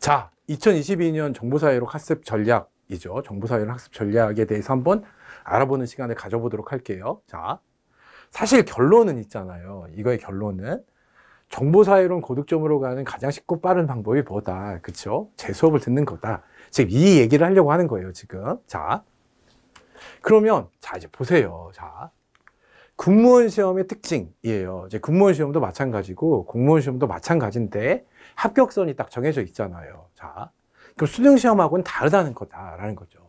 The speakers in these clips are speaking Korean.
자, 2022년 정보사회록 학습 전략이죠. 정보사회록 학습 전략에 대해서 한번 알아보는 시간을 가져보도록 할게요. 자, 사실 결론은 있잖아요. 이거의 결론은 정보사회론 고득점으로 가는 가장 쉽고 빠른 방법이 뭐다. 그쵸? 제 수업을 듣는 거다. 지금 이 얘기를 하려고 하는 거예요, 지금. 자, 그러면, 자, 이제 보세요. 자, 군무원 시험의 특징이에요. 이제 군무원 시험도 마찬가지고, 공무원 시험도 마찬가지인데, 합격선이 딱 정해져 있잖아요. 자, 그럼 수능 시험하고는 다르다는 거다라는 거죠.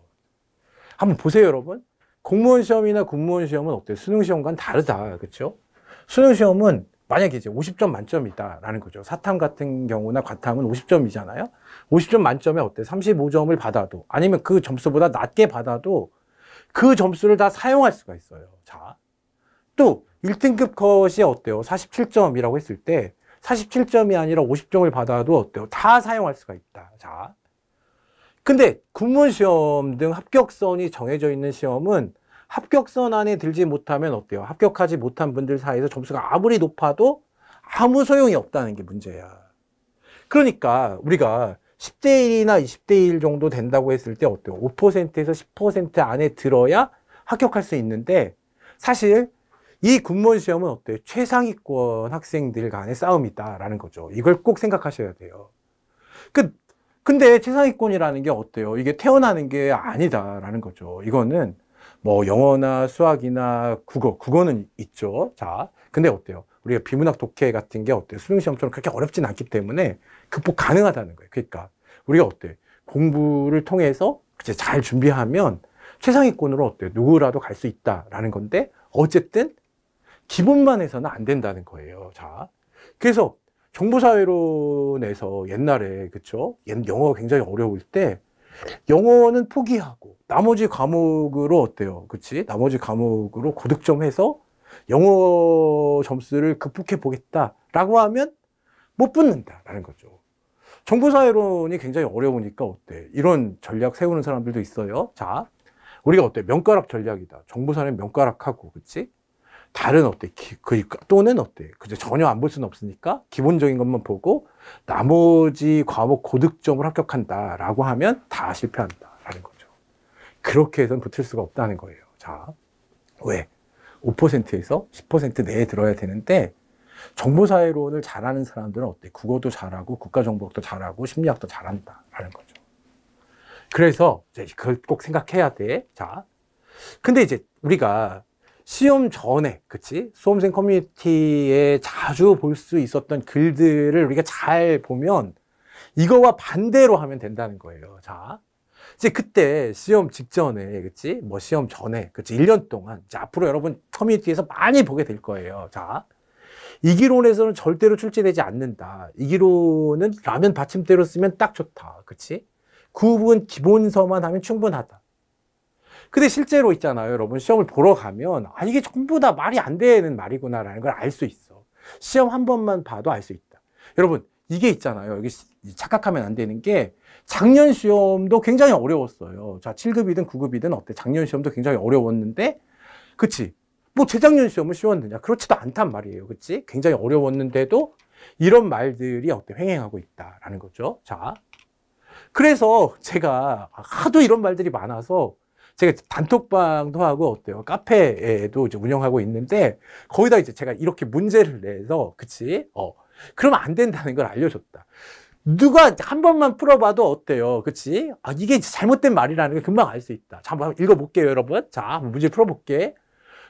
한번 보세요, 여러분. 공무원 시험이나 군무원 시험은 어때요? 수능 시험과는 다르다. 그렇죠? 수능 시험은 만약에 이제 50점 만점이다라는 거죠. 사탐 같은 경우나 과탐은 50점이잖아요. 50점 만점에 어때? 35점을 받아도 아니면 그 점수보다 낮게 받아도 그 점수를 다 사용할 수가 있어요. 자, 또 1등급 컷이 어때요? 47점이라고 했을 때 47점이 아니라 50점을 받아도 어때요? 다 사용할 수가 있다. 자, 근데 군무원 시험 등 합격선이 정해져 있는 시험은 합격선 안에 들지 못하면 어때요? 합격하지 못한 분들 사이에서 점수가 아무리 높아도 아무 소용이 없다는 게 문제야. 그러니까 우리가 10대 1이나 20대 1 정도 된다고 했을 때 어때요? 5%에서 10% 안에 들어야 합격할 수 있는데 사실 이 군무원 시험은 어때요? 최상위권 학생들 간의 싸움이다라는 거죠. 이걸 꼭 생각하셔야 돼요. 근데 최상위권이라는 게 어때요? 이게 태어나는 게 아니다라는 거죠. 이거는 뭐 영어나 수학이나 국어는 있죠. 자, 근데 어때요? 우리가 비문학 독해 같은 게 어때요? 수능 시험처럼 그렇게 어렵진 않기 때문에 극복 가능하다는 거예요. 그러니까 우리가 어때요? 공부를 통해서 잘 준비하면 최상위권으로 어때요? 누구라도 갈 수 있다라는 건데 어쨌든 기본만 해서는 안 된다는 거예요. 자, 그래서 정보사회론에서 옛날에 그쵸? 영어가 굉장히 어려울 때 영어는 포기하고 나머지 과목으로 어때요? 그치? 나머지 과목으로 고득점해서 영어 점수를 극복해 보겠다라고 하면 못 붙는다라는 거죠. 정보사회론이 굉장히 어려우니까 어때? 이런 전략 세우는 사람들도 있어요. 자, 우리가 어때? 명가락 전략이다. 정보사회는 명가락하고 그치? 다른 어때? 또는 어때? 그죠? 전혀 안 볼 수는 없으니까 기본적인 것만 보고 나머지 과목 고득점을 합격한다라고 하면 다 실패한다라는 거죠. 그렇게 해서는 붙을 수가 없다는 거예요. 자, 왜? 5%에서 10% 내에 들어야 되는데 정보사회론을 잘하는 사람들은 어때? 국어도 잘하고 국가정보학도 잘하고 심리학도 잘한다라는 거죠. 그래서 이제 그걸 꼭 생각해야 돼. 자, 근데 이제 우리가 시험 전에, 그치? 수험생 커뮤니티에 자주 볼 수 있었던 글들을 우리가 잘 보면 이거와 반대로 하면 된다는 거예요. 자, 이제 그때 시험 직전에, 그치? 뭐 시험 전에, 그치? 1년 동안, 이제 앞으로 여러분 커뮤니티에서 많이 보게 될 거예요. 자, 이 기론에서는 절대로 출제되지 않는다. 이 기론은 라면 받침대로 쓰면 딱 좋다. 그치? 그 부분 기본서만 하면 충분하다. 근데 실제로 있잖아요. 여러분 시험을 보러 가면 아 이게 전부 다 말이 안 되는 말이구나라는 걸 알 수 있어. 시험 한 번만 봐도 알 수 있다. 여러분 이게 있잖아요. 여기 착각하면 안 되는 게 작년 시험도 굉장히 어려웠어요. 자, 7급이든 9급이든 어때? 작년 시험도 굉장히 어려웠는데 그치? 뭐 재작년 시험은 쉬웠느냐? 그렇지도 않단 말이에요. 그치? 굉장히 어려웠는데도 이런 말들이 어때? 횡행하고 있다라는 거죠. 자, 그래서 제가 하도 이런 말들이 많아서 제가 단톡방도 하고 어때요? 카페에도 이제 운영하고 있는데 거기다 이제 제가 이렇게 문제를 내서 그치? 그러면 안 된다는 걸 알려줬다. 누가 한 번만 풀어봐도 어때요? 그치? 아, 이게 잘못된 말이라는 걸 금방 알 수 있다. 자, 한번 읽어볼게요, 여러분. 자, 문제 풀어볼게.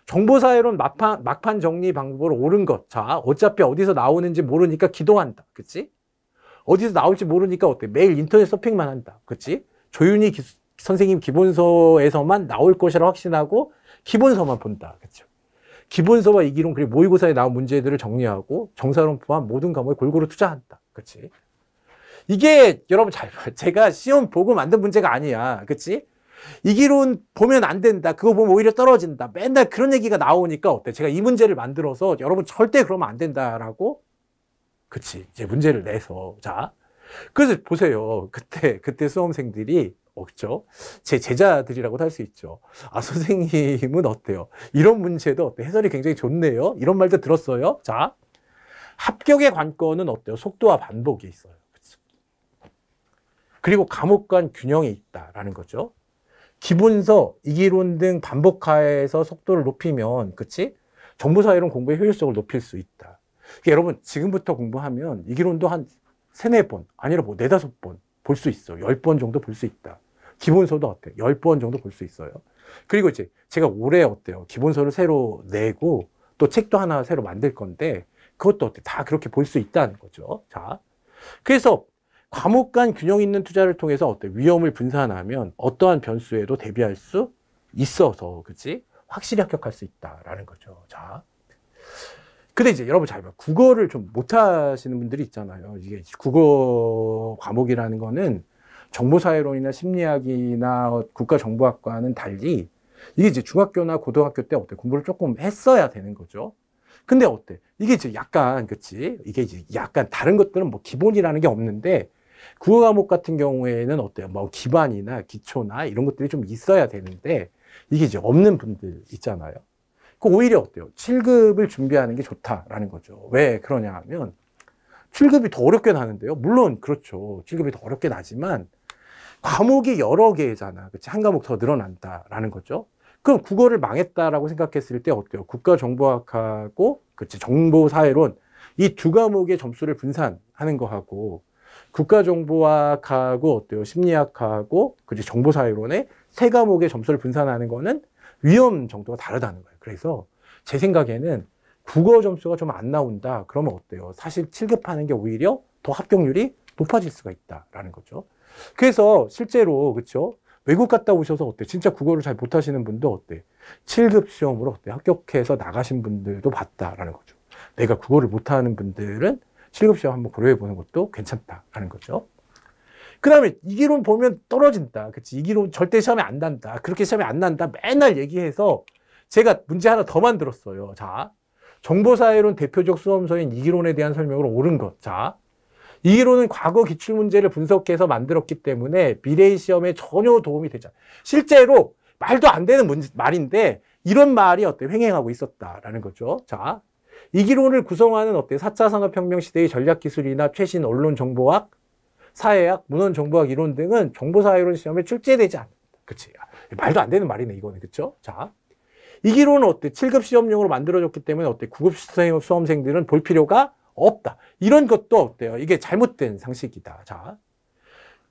정보사회론 막판 정리 방법으로 옳은 것. 자, 어차피 어디서 나오는지 모르니까 기동한다. 그치? 어디서 나올지 모르니까 어때? 매일 인터넷 서핑만 한다. 그치? 조윤희 선생님 기본서에서만 나올 것이라 확신하고 기본서만 본다. 그렇죠? 기본서와 이기론 그리고 모의고사에 나온 문제들을 정리하고 정사론 포함 모든 과목에 골고루 투자한다. 그렇지? 이게 여러분 잘 봐요. 제가 시험 보고 만든 문제가 아니야. 그렇지? 이기론 보면 안 된다. 그거 보면 오히려 떨어진다. 맨날 그런 얘기가 나오니까 어때? 제가 이 문제를 만들어서 여러분 절대 그러면 안 된다라고 그치? 이제 문제를 내서 자 그래서 보세요. 그때 수험생들이 그렇죠? 제 제자들이라고도 할 수 있죠. 아, 선생님은 어때요? 이런 문제도 어때? 해설이 굉장히 좋네요. 이런 말도 들었어요. 자, 합격의 관건은 어때요? 속도와 반복이 있어요. 그렇죠? 그리고 과목 간 균형이 있다라는 거죠. 기본서, 이기론 등 반복화해서 속도를 높이면, 그치? 정보사회론 공부의 효율성을 높일 수 있다. 그러니까 여러분, 지금부터 공부하면 이기론도 한 3, 4번, 아니라 뭐 4, 5번 볼 수 있어. 10번 정도 볼 수 있다. 기본서도 어때? 10번 정도 볼 수 있어요. 그리고 이제 제가 올해 어때요? 기본서를 새로 내고 또 책도 하나 새로 만들 건데 그것도 어때? 다 그렇게 볼 수 있다는 거죠. 자, 그래서 과목 간 균형 있는 투자를 통해서 어때? 위험을 분산하면 어떠한 변수에도 대비할 수 있어서, 그치? 확실히 합격할 수 있다라는 거죠. 자. 근데 이제 여러분 잘 봐. 국어를 좀 못하시는 분들이 있잖아요. 이게 국어 과목이라는 거는 정보사회론이나 심리학이나 국가정보학과는 달리 이게 이제 중학교나 고등학교 때 어때? 공부를 조금 했어야 되는 거죠. 근데 어때? 이게 이제 약간, 그치? 이게 이제 약간 다른 것들은 뭐 기본이라는 게 없는데 국어 과목 같은 경우에는 어때요? 뭐 기반이나 기초나 이런 것들이 좀 있어야 되는데 이게 이제 없는 분들 있잖아요. 그 오히려 어때요? 7급을 준비하는 게 좋다라는 거죠. 왜 그러냐 하면 7급이 더 어렵게 나는데요. 물론 그렇죠. 7급이 더 어렵게 나지만 과목이 여러 개잖아. 그치? 한 과목 더 늘어난다라는 거죠. 그럼 국어를 망했다라고 생각했을 때 어때요? 국가정보학하고 그치? 정보사회론 이 두 과목의 점수를 분산하는 거하고 국가정보학하고 어때요? 심리학하고 그치? 정보사회론의 3과목의 점수를 분산하는 거는 위험 정도가 다르다는 거예요. 그래서 제 생각에는 국어 점수가 좀 안 나온다. 그러면 어때요? 사실 7급 하는 게 오히려 더 합격률이 높아질 수가 있다라는 거죠. 그래서 실제로 그렇죠? 외국 갔다 오셔서 어때? 진짜 국어를 잘 못하시는 분도 어때? 7급 시험으로 어때? 합격해서 나가신 분들도 봤다라는 거죠. 내가 국어를 못하는 분들은 7급 시험 한번 고려해 보는 것도 괜찮다라는 거죠. 그 다음에 이기론 보면 떨어진다. 그치? 이기론 절대 시험에 안 난다. 그렇게 시험에 안 난다. 맨날 얘기해서 제가 문제 하나 더 만들었어요. 자, 정보사회론 대표적 수험서인 이기론에 대한 설명으로 옳은 것. 자, 이기론은 과거 기출문제를 분석해서 만들었기 때문에 미래의 시험에 전혀 도움이 되지 않아요. 실제로 말도 안 되는 말인데 이런 말이 어때? 횡행하고 있었다라는 거죠. 자, 이기론을 구성하는 어때? 4차 산업혁명 시대의 전략기술이나 최신 언론정보학, 사회학, 문헌정보학 이론 등은 정보사회론 시험에 출제되지 않는다. 그치? 말도 안 되는 말이네, 이거는. 그쵸? 자, 이 기론은 어때? 7급 시험용으로 만들어졌기 때문에 어때? 9급 수험생들은 볼 필요가 없다. 이런 것도 어때요? 이게 잘못된 상식이다. 자,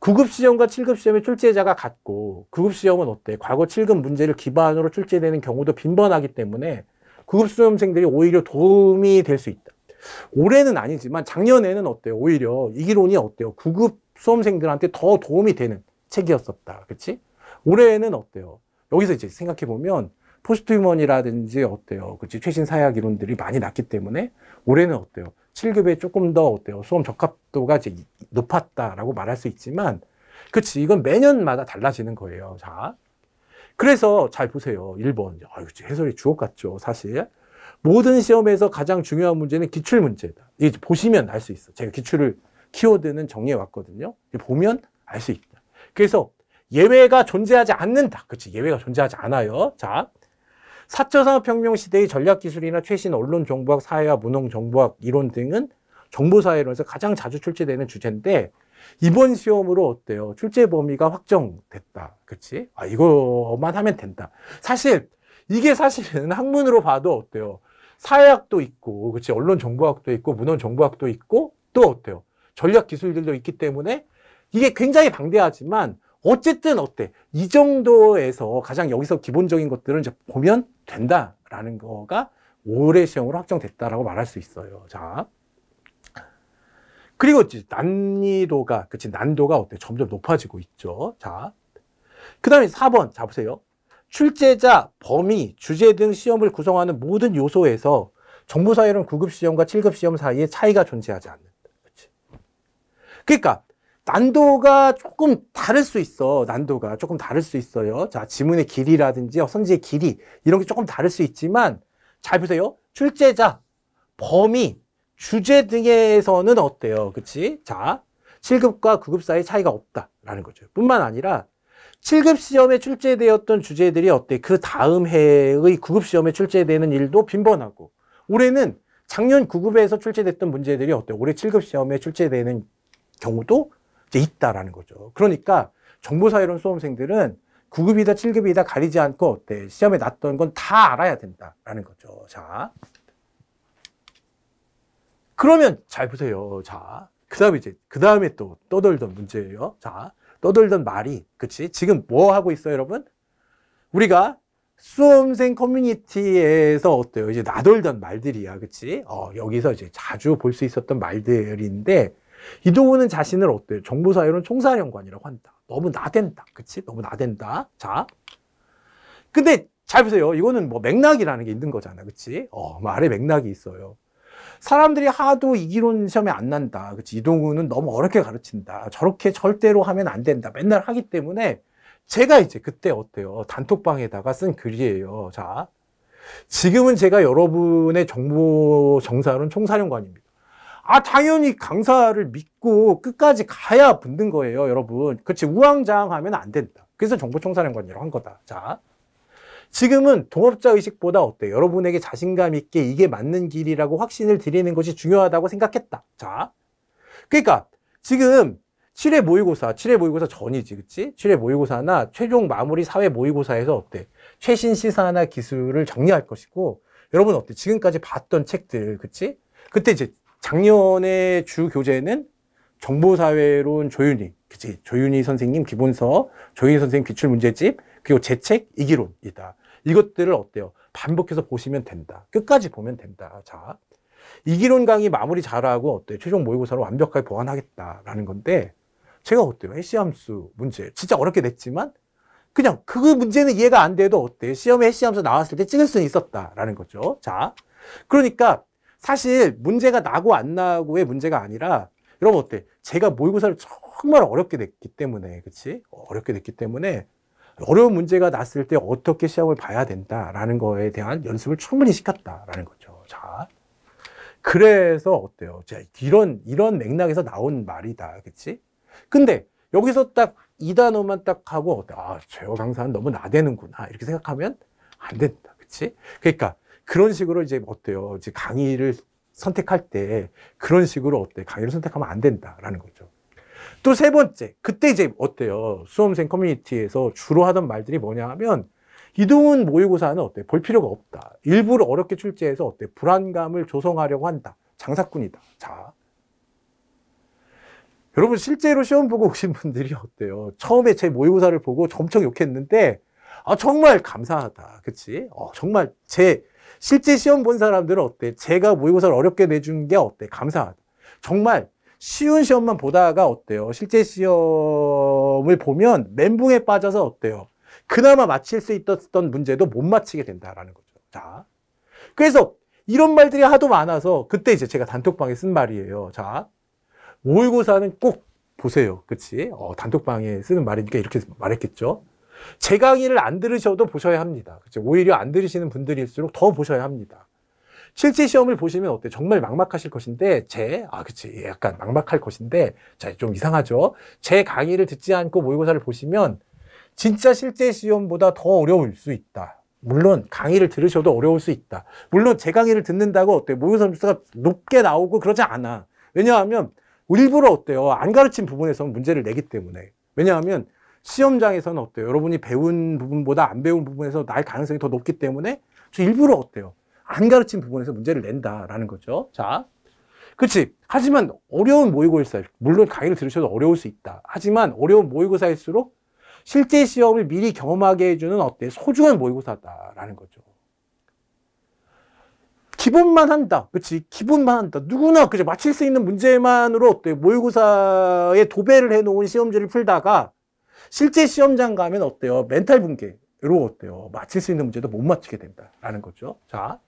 9급 시험과 7급 시험의 출제자가 같고 9급 시험은 어때? 과거 7급 문제를 기반으로 출제되는 경우도 빈번하기 때문에 9급 수험생들이 오히려 도움이 될 수 있다. 올해는 아니지만 작년에는 어때요? 오히려 이 기론이 어때요? 9급 수험생들한테 더 도움이 되는 책이었었다. 그치? 올해는 어때요? 여기서 이제 생각해보면 포스트휴먼이라든지 어때요? 그치? 최신 사회학 이론들이 많이 났기 때문에 올해는 어때요? 7급에 조금 더 어때요? 수험 적합도가 이제 높았다라고 말할 수 있지만, 그치? 이건 매년마다 달라지는 거예요. 자. 그래서 잘 보세요. 1번. 아유, 해설이 주옥 같죠, 사실. 모든 시험에서 가장 중요한 문제는 기출 문제다. 이게 보시면 알 수 있어. 제가 기출을 키워드는 정리해 왔거든요. 보면 알 수 있다. 그래서 예외가 존재하지 않는다. 그치? 예외가 존재하지 않아요. 자. 4차 산업혁명 시대의 전략기술이나 최신 언론정보학, 사회학, 문헌정보학 이론 등은 정보사회론에서 가장 자주 출제되는 주제인데 이번 시험으로 어때요? 출제 범위가 확정됐다. 그치? 아, 이거만 하면 된다. 사실 이게 사실은 학문으로 봐도 어때요? 사회학도 있고, 그치? 언론정보학도 있고, 문헌정보학도 있고, 또 어때요? 전략기술들도 있기 때문에 이게 굉장히 방대하지만 어쨌든 어때? 이 정도에서 가장 여기서 기본적인 것들은 이제 보면 된다라는 거가 올해 시험으로 확정됐다라고 말할 수 있어요. 자. 그리고 난이도가, 그치? 난도가 어때? 점점 높아지고 있죠. 자. 그 다음에 4번. 자, 보세요. 출제자, 범위, 주제 등 시험을 구성하는 모든 요소에서 정보사회론 9급 시험과 7급 시험 사이에 차이가 존재하지 않는다. 그치? 그러니까, 난도가 조금 다를 수 있어. 난도가 조금 다를 수 있어요. 자, 지문의 길이라든지 선지의 길이 이런 게 조금 다를 수 있지만 잘 보세요. 출제자, 범위, 주제 등에서는 어때요? 그치? 자, 7급과 9급 사이에 차이가 없다라는 거죠. 뿐만 아니라 7급 시험에 출제되었던 주제들이 어때? 그 다음 해의 9급 시험에 출제되는 일도 빈번하고 올해는 작년 9급에서 출제됐던 문제들이 어때? 올해 7급 시험에 출제되는 경우도 이제 있다라는 거죠. 그러니까 정보사회론 수험생들은 9급이다 7급이다 가리지 않고 어때? 시험에 났던 건 다 알아야 된다라는 거죠. 자, 그러면 잘 보세요. 자, 그 다음에 또 떠돌던 문제예요. 자, 떠돌던 말이, 그치? 지금 뭐 하고 있어요, 여러분? 우리가 수험생 커뮤니티에서 어때요? 이제 나돌던 말들이야, 그치? 여기서 이제 자주 볼 수 있었던 말들인데, 이동우는 자신을 어때요? 정보사회론 총사령관이라고 한다. 너무 나댄다, 그치? 너무 나댄다. 자, 근데 잘 보세요. 이거는 뭐 맥락이라는 게 있는 거잖아, 그치? 말에 맥락이 있어요. 사람들이 하도 이기론 시험에 안 난다. 그치? 이동우는 너무 어렵게 가르친다. 저렇게 절대로 하면 안 된다. 맨날 하기 때문에 제가 이제 그때 어때요? 단톡방에다가 쓴 글이에요. 자, 지금은 제가 여러분의 정보 정사론 총사령관입니다. 당연히 강사를 믿고 끝까지 가야 붙는 거예요, 여러분. 그치? 우왕좌왕하면 안 된다. 그래서 정보총사령관이라고 한 거다. 자, 지금은 동업자 의식보다 어때? 여러분에게 자신감 있게 이게 맞는 길이라고 확신을 드리는 것이 중요하다고 생각했다. 자, 그러니까 지금 7회 모의고사 전이지, 그치? 7회 모의고사나 최종 마무리 4회 모의고사에서 어때? 최신 시사나 기술을 정리할 것이고, 여러분 어때? 지금까지 봤던 책들, 그치? 그때 이제 작년에 주 교재는 정보사회론 조윤희, 그치? 조윤희 선생님 기본서, 조윤희 선생님 기출문제집, 그리고 제 책 이기론이다. 이것들을 어때요? 반복해서 보시면 된다. 끝까지 보면 된다. 자, 이기론 강의 마무리 잘하고 어때요? 최종 모의고사로 완벽하게 보완하겠다라는 건데, 제가 어때요? 해시함수 문제 진짜 어렵게 냈지만 그냥 그 문제는 이해가 안 돼도 어때요? 시험에 해시함수 나왔을 때 찍을 수는 있었다라는 거죠. 자, 그러니까 사실 문제가 나고 안 나고의 문제가 아니라, 여러분 어때? 제가 모의고사를 정말 어렵게 냈기 때문에, 그치? 어렵게 냈기 때문에 어려운 문제가 났을 때 어떻게 시험을 봐야 된다라는 거에 대한 연습을 충분히 시켰다라는 거죠. 자, 그래서 어때요? 이런 맥락에서 나온 말이다, 그치? 근데 여기서 딱 이 단어만 딱 하고 제어 강사는 너무 나대는구나 이렇게 생각하면 안 된다, 그치? 그러니까 그런 식으로 이제 어때요? 이제 강의를 선택할 때 그런 식으로 어때? 강의를 선택하면 안 된다라는 거죠. 또 세 번째, 그때 이제 어때요? 수험생 커뮤니티에서 주로 하던 말들이 뭐냐 하면, 이동훈 모의고사는 어때? 볼 필요가 없다. 일부러 어렵게 출제해서 어때? 불안감을 조성하려고 한다. 장사꾼이다. 자, 여러분 실제로 시험 보고 오신 분들이 어때요? 처음에 제 모의고사를 보고 엄청 욕했는데 정말 감사하다. 그치? 정말 실제 시험 본 사람들은 어때? 제가 모의고사를 어렵게 내준 게 어때? 감사하다. 정말 쉬운 시험만 보다가 어때요? 실제 시험을 보면 멘붕에 빠져서 어때요? 그나마 맞힐 수 있었던 문제도 못 맞히게 된다라는 거죠. 자, 그래서 이런 말들이 하도 많아서 그때 이제 제가 단톡방에 쓴 말이에요. 자, 모의고사는 꼭 보세요. 그치? 단톡방에 쓰는 말이니까 이렇게 말했겠죠. 제 강의를 안 들으셔도 보셔야 합니다. 그치? 오히려 안 들으시는 분들일수록 더 보셔야 합니다. 실제 시험을 보시면 어때? 정말 막막하실 것인데, 그치. 약간 막막할 것인데, 자, 좀 이상하죠? 제 강의를 듣지 않고 모의고사를 보시면, 진짜 실제 시험보다 더 어려울 수 있다. 물론, 강의를 들으셔도 어려울 수 있다. 물론, 제 강의를 듣는다고 어때? 모의고사 점수가 높게 나오고 그러지 않아. 왜냐하면, 일부러 어때요? 안 가르친 부분에서 문제를 내기 때문에. 왜냐하면, 시험장에서는 어때요? 여러분이 배운 부분보다 안 배운 부분에서 날 가능성이 더 높기 때문에, 저 일부러 어때요? 안 가르친 부분에서 문제를 낸다라는 거죠. 자, 그치? 하지만 어려운 모의고사, 물론 강의를 들으셔도 어려울 수 있다. 하지만 어려운 모의고사일수록 실제 시험을 미리 경험하게 해주는 어때? 소중한 모의고사다라는 거죠. 기본만 한다. 그치? 기본만 한다. 누구나 그죠? 맞힐 수 있는 문제만으로 어때? 모의고사에 도배를 해놓은 시험지를 풀다가 실제 시험장 가면 어때요? 멘탈 붕괴로 어때요? 맞힐 수 있는 문제도 못 맞히게 된다라는 거죠. 자,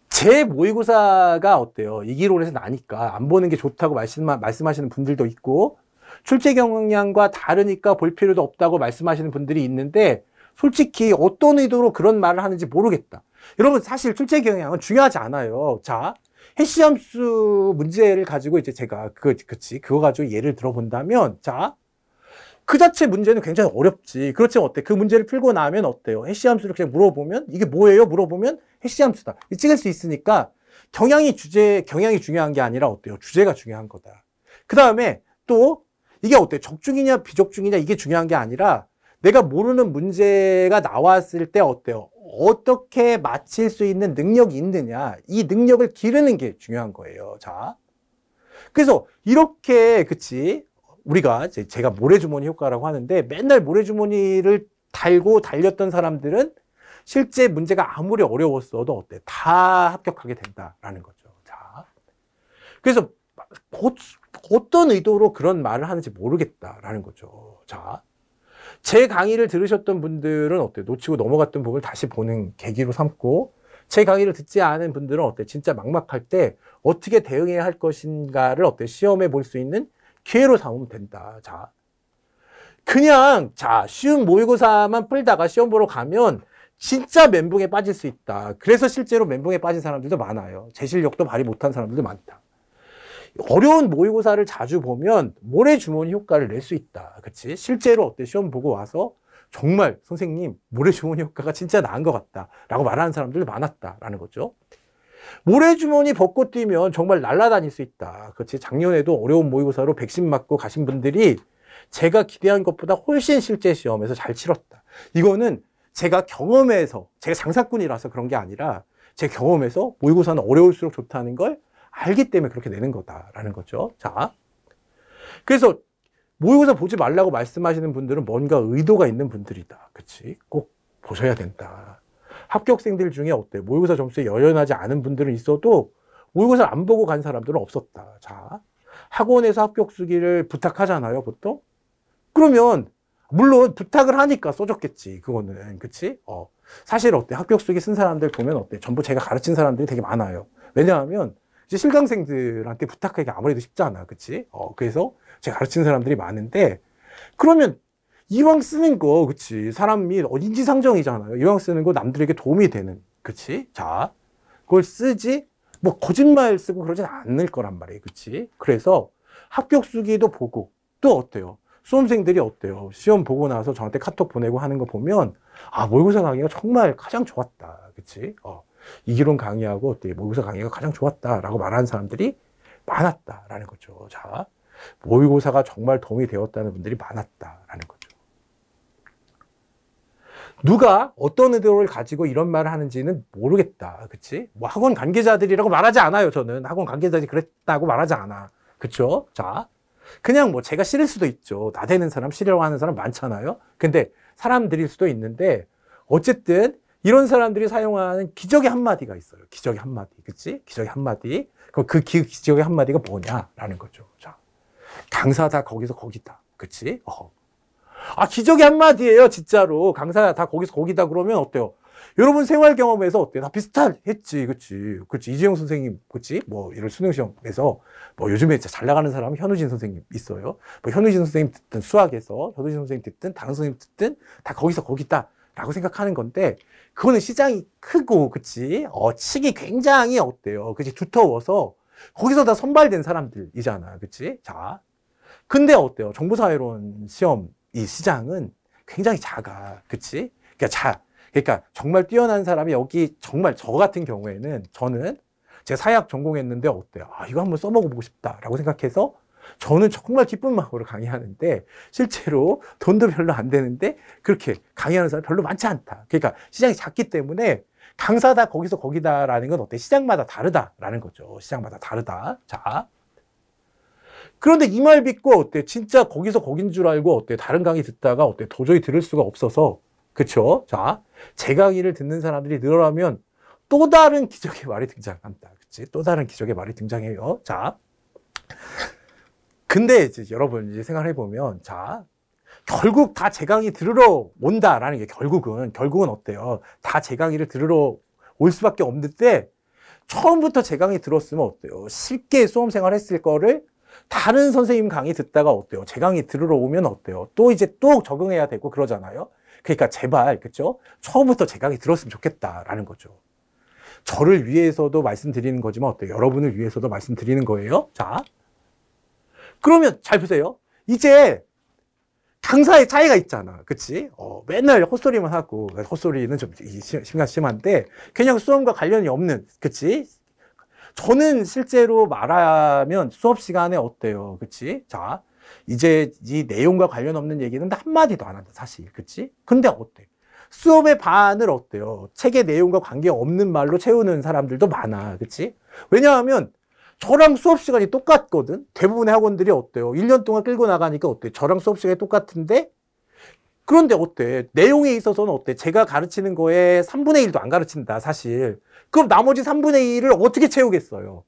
제 모의고사가 어때요? 이기론에서 나니까 안 보는 게 좋다고 말씀하시는 분들도 있고, 출제 경향과 다르니까 볼 필요도 없다고 말씀하시는 분들이 있는데, 솔직히 어떤 의도로 그런 말을 하는지 모르겠다. 여러분, 사실 출제 경향은 중요하지 않아요. 자, 해시함수 문제를 가지고 이제 제가 그거 가지고 예를 들어본다면, 자, 그 자체 문제는 굉장히 어렵지. 그렇지만 어때? 그 문제를 풀고 나면 어때요? 해시함수를 그냥 물어보면, 이게 뭐예요? 물어보면 해시함수다. 찍을 수 있으니까 경향이 중요한 게 아니라 어때요? 주제가 중요한 거다. 그 다음에 또 이게 어때? 적중이냐 비적중이냐 이게 중요한 게 아니라 내가 모르는 문제가 나왔을 때 어때요? 어떻게 맞힐 수 있는 능력이 있느냐, 이 능력을 기르는 게 중요한 거예요. 자, 그래서 이렇게 그치? 우리가 제가 모래주머니 효과라고 하는데 맨날 모래주머니를 달고 달렸던 사람들은 실제 문제가 아무리 어려웠어도 어때? 다 합격하게 된다라는 거죠. 자, 그래서 어떤 의도로 그런 말을 하는지 모르겠다라는 거죠. 자, 제 강의를 들으셨던 분들은 어때요? 놓치고 넘어갔던 부분을 다시 보는 계기로 삼고, 제 강의를 듣지 않은 분들은 어때요? 진짜 막막할 때 어떻게 대응해야 할 것인가를 어때요? 시험해 볼 수 있는 기회로 삼으면 된다. 자, 그냥 자 쉬운 모의고사만 풀다가 시험 보러 가면 진짜 멘붕에 빠질 수 있다. 그래서 실제로 멘붕에 빠진 사람들도 많아요. 제 실력도 발휘 못한 사람들도 많다. 어려운 모의고사를 자주 보면 모래주머니 효과를 낼 수 있다. 그치? 실제로 어때? 시험 보고 와서 정말 선생님 모래주머니 효과가 진짜 나은 것 같다 라고 말하는 사람들도 많았다라는 거죠. 모래주머니 벗고 뛰면 정말 날아다닐 수 있다. 그렇지? 작년에도 어려운 모의고사로 백신 맞고 가신 분들이 제가 기대한 것보다 훨씬 실제 시험에서 잘 치렀다. 이거는 제가 경험해서, 제가 장사꾼이라서 그런 게 아니라 제 경험에서 모의고사는 어려울수록 좋다는 걸 알기 때문에 그렇게 내는 거다라는 거죠. 자, 그래서 모의고사 보지 말라고 말씀하시는 분들은 뭔가 의도가 있는 분들이다. 그치? 꼭 보셔야 된다. 합격생들 중에 어때? 모의고사 점수에 여연하지 않은 분들은 있어도 모의고사를 안 보고 간 사람들은 없었다. 자, 학원에서 합격 쓰기를 부탁하잖아요, 보통? 그러면 물론 부탁을 하니까 써줬겠지. 그거는. 그치? 사실 어때? 합격 쓰기 쓴 사람들 보면 어때? 전부 제가 가르친 사람들이 되게 많아요. 왜냐하면 이제 실강생들한테 부탁하기가 아무래도 쉽지 않아. 그치? 그래서 제가 가르치는 사람들이 많은데, 그러면 이왕 쓰는 거, 그치? 사람이 인지상정이잖아요. 이왕 쓰는 거 남들에게 도움이 되는. 그치? 자, 그걸 쓰지, 뭐, 거짓말 쓰고 그러진 않을 거란 말이에요. 그치? 그래서 합격 수기도 보고, 또 어때요? 수험생들이 어때요? 시험 보고 나서 저한테 카톡 보내고 하는 거 보면, 아, 모의고사 강의가 정말 가장 좋았다. 그치? 이기론 강의하고 어때? 모의고사 강의가 가장 좋았다라고 말하는 사람들이 많았다라는 거죠. 자, 모의고사가 정말 도움이 되었다는 분들이 많았다라는 거죠. 누가 어떤 의도를 가지고 이런 말을 하는지는 모르겠다. 그치? 뭐 학원 관계자들이라고 말하지 않아요. 저는 학원 관계자들이 그랬다고 말하지 않아. 그쵸? 자, 그냥 뭐 제가 싫을 수도 있죠. 나대는 사람, 싫어하는 사람 많잖아요. 근데 사람들일 수도 있는데 어쨌든 이런 사람들이 사용하는 기적의 한마디가 있어요. 기적의 한마디. 그치? 기적의 한마디. 그 기적의 한마디가 뭐냐라는 거죠. 자, 강사 다 거기서 거기다. 그치? 아, 기적의 한마디예요. 진짜로. 강사 다 거기서 거기다 그러면 어때요? 여러분 생활 경험에서 어때요? 다 비슷했지. 그치? 그치? 이재용 선생님, 그치? 뭐, 이런 수능시험에서 뭐 요즘에 진짜 잘 나가는 사람은 현우진 선생님 있어요. 뭐 현우진 선생님 듣든 수학에서 현우진 선생님 듣든 다른 선생님 듣든 다 거기서 거기다. 라고 생각하는 건데, 그거는 시장이 크고, 그치? 층이 굉장히 어때요? 그치? 두터워서, 거기서 다 선발된 사람들이잖아. 그치? 자. 근데 어때요? 정보사회론 시험, 이 시장은 굉장히 작아. 그치? 그러니까 정말 뛰어난 사람이 여기 정말 저 같은 경우에는 저는 제가 사회학 전공했는데 어때요? 아, 이거 한번 써먹어보고 싶다라고 생각해서 저는 정말 기쁜 마음으로 강의하는데 실제로 돈도 별로 안 되는데 그렇게 강의하는 사람이 별로 많지 않다. 그러니까 시장이 작기 때문에 강사다 거기서 거기다라는 건 어때? 시장마다 다르다라는 거죠. 시장마다 다르다. 자, 그런데 이 말 믿고 어때? 진짜 거기서 거긴 줄 알고 어때? 다른 강의 듣다가 어때? 도저히 들을 수가 없어서 그쵸? 자, 제 강의를 듣는 사람들이 늘어나면 또 다른 기적의 말이 등장한다. 그치? 또 다른 기적의 말이 등장해요. 자, 근데 이제 여러분 이제 생각해 보면 자, 결국 다 제 강의 들으러 온다라는 게 결국은 어때요? 다 제 강의를 들으러 올 수밖에 없는데 처음부터 제 강의 들었으면 어때요? 쉽게 수험생활 했을 거를 다른 선생님 강의 듣다가 어때요? 제 강의 들으러 오면 어때요? 또 이제 또 적응해야 되고 그러잖아요. 그러니까 제발 그쵸? 처음부터 제 강의 들었으면 좋겠다라는 거죠. 저를 위해서도 말씀드리는 거지만 어때요? 여러분을 위해서도 말씀드리는 거예요. 자, 그러면 잘 보세요. 이제 강사의 차이가 있잖아. 그치? 맨날 헛소리만 하고, 헛소리는 좀 심한데, 그냥 수험과 관련이 없는, 그치? 저는 실제로 말하면 수업 시간에 어때요? 그치? 자, 이제 이 내용과 관련 없는 얘기는 한마디도 안 한다, 사실. 그치? 근데 어때? 수업의 반을 어때요? 책의 내용과 관계없는 말로 채우는 사람들도 많아. 그치? 왜냐하면 저랑 수업 시간이 똑같거든? 대부분의 학원들이 어때요? 1년 동안 끌고 나가니까 어때? 저랑 수업 시간이 똑같은데? 그런데 어때? 내용에 있어서는 어때? 제가 가르치는 거에 3분의 1도 안 가르친다, 사실. 그럼 나머지 3분의 1을 어떻게 채우겠어요?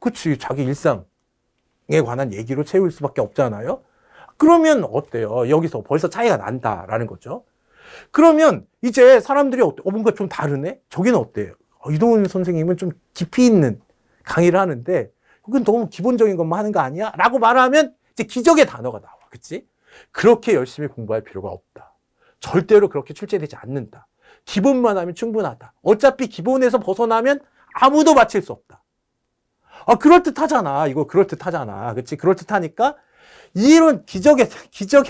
그치, 자기 일상에 관한 얘기로 채울 수밖에 없잖아요? 그러면 어때요? 여기서 벌써 차이가 난다라는 거죠. 그러면 이제 사람들이 뭔가 좀 다르네? 저기는 어때요? 이동훈 선생님은 좀 깊이 있는 강의를 하는데 그건 너무 기본적인 것만 하는 거 아니야? 라고 말하면 이제 기적의 단어가 나와. 그치? 그렇게 열심히 공부할 필요가 없다. 절대로 그렇게 출제되지 않는다. 기본만 하면 충분하다. 어차피 기본에서 벗어나면 아무도 맞힐 수 없다. 아, 그럴듯하잖아. 이거 그럴듯하잖아. 그치? 그럴듯하니까 이런 기적의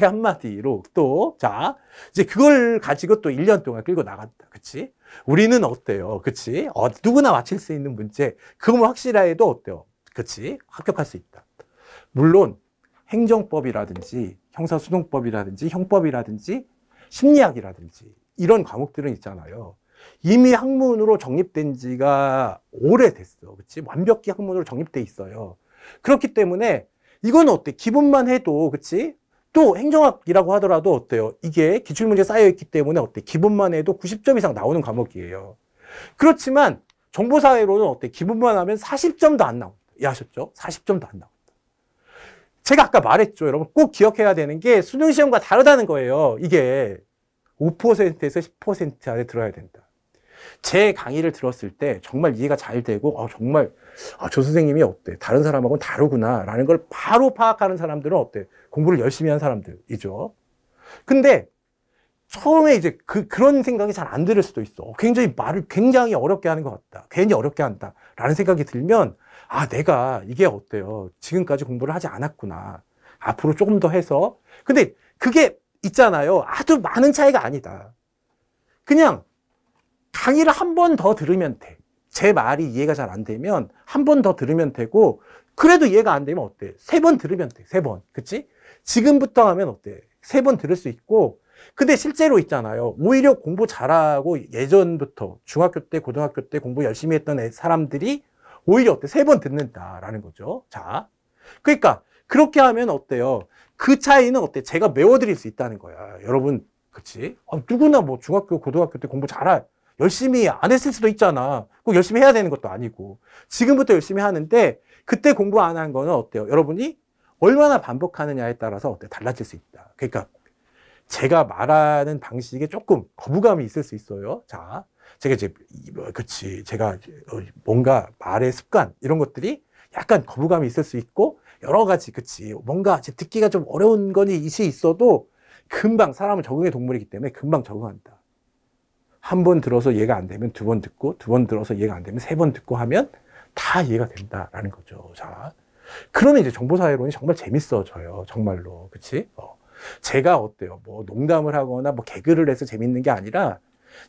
한마디로 또, 자, 이제 그걸 가지고 또 1년 동안 끌고 나갔다. 그치? 우리는 어때요? 그치? 누구나 맞힐 수 있는 문제. 그거만 확실해도 어때요? 그치? 합격할 수 있다. 물론, 행정법이라든지, 형사소송법이라든지, 형법이라든지, 심리학이라든지, 이런 과목들은 있잖아요. 이미 학문으로 정립된 지가 오래됐어. 그치? 완벽히 학문으로 정립돼 있어요. 그렇기 때문에 이건 어때? 기본만 해도, 그치? 또 행정학이라고 하더라도 어때요? 이게 기출문제 쌓여있기 때문에 어때? 기본만 해도 90점 이상 나오는 과목이에요. 그렇지만 정보사회로는 어때? 기본만 하면 40점도 안 나온다. 이해하셨죠? 40점도 안 나온다. 제가 아까 말했죠. 여러분 꼭 기억해야 되는 게 수능시험과 다르다는 거예요. 이게 5%에서 10% 안에 들어야 된다. 제 강의를 들었을 때 정말 이해가 잘 되고 정말 저 선생님이 어때? 다른 사람하고는 다르구나 라는 걸 바로 파악하는 사람들은 어때? 공부를 열심히 한 사람들이죠. 근데 처음에 이제 그런 생각이 잘 안 들 수도 있어. 굉장히 말을 굉장히 어렵게 하는 것 같다. 괜히 어렵게 한다 라는 생각이 들면 내가 이게 어때요? 지금까지 공부를 하지 않았구나. 앞으로 조금 더 해서. 근데 그게 있잖아요. 아주 많은 차이가 아니다. 그냥 강의를 한 번 더 들으면 돼. 제 말이 이해가 잘 안 되면 한 번 더 들으면 되고, 그래도 이해가 안 되면 어때? 3번 들으면 돼. 3번. 그치? 지금부터 하면 어때? 3번 들을 수 있고, 근데 실제로 있잖아요. 오히려 공부 잘하고 예전부터 중학교 때, 고등학교 때 공부 열심히 했던 사람들이 오히려 어때? 3번 듣는다라는 거죠. 자. 그러니까 그렇게 하면 어때요? 그 차이는 어때? 제가 메워드릴 수 있다는 거야. 여러분, 그치? 누구나 뭐 중학교, 고등학교 때 공부 열심히 안 했을 수도 있잖아. 꼭 열심히 해야 되는 것도 아니고. 지금부터 열심히 하는데, 그때 공부 안 한 거는 어때요? 여러분이 얼마나 반복하느냐에 따라서 어때? 달라질 수 있다. 그러니까, 제가 말하는 방식에 조금 거부감이 있을 수 있어요. 자, 제가 이제, 그치. 제가 뭔가 말의 습관, 이런 것들이 약간 거부감이 있을 수 있고, 여러 가지, 그치. 뭔가 듣기가 좀 어려운 것이 있어도, 금방 사람은 적응의 동물이기 때문에 금방 적응한다. 한 번 들어서 이해가 안 되면 2번 듣고, 2번 들어서 이해가 안 되면 3번 듣고 하면 다 이해가 된다라는 거죠. 자, 그러면 이제 정보사회론이 정말 재밌어져요. 정말로. 그치? 제가 어때요? 뭐 농담을 하거나 뭐 개그를 해서 재밌는 게 아니라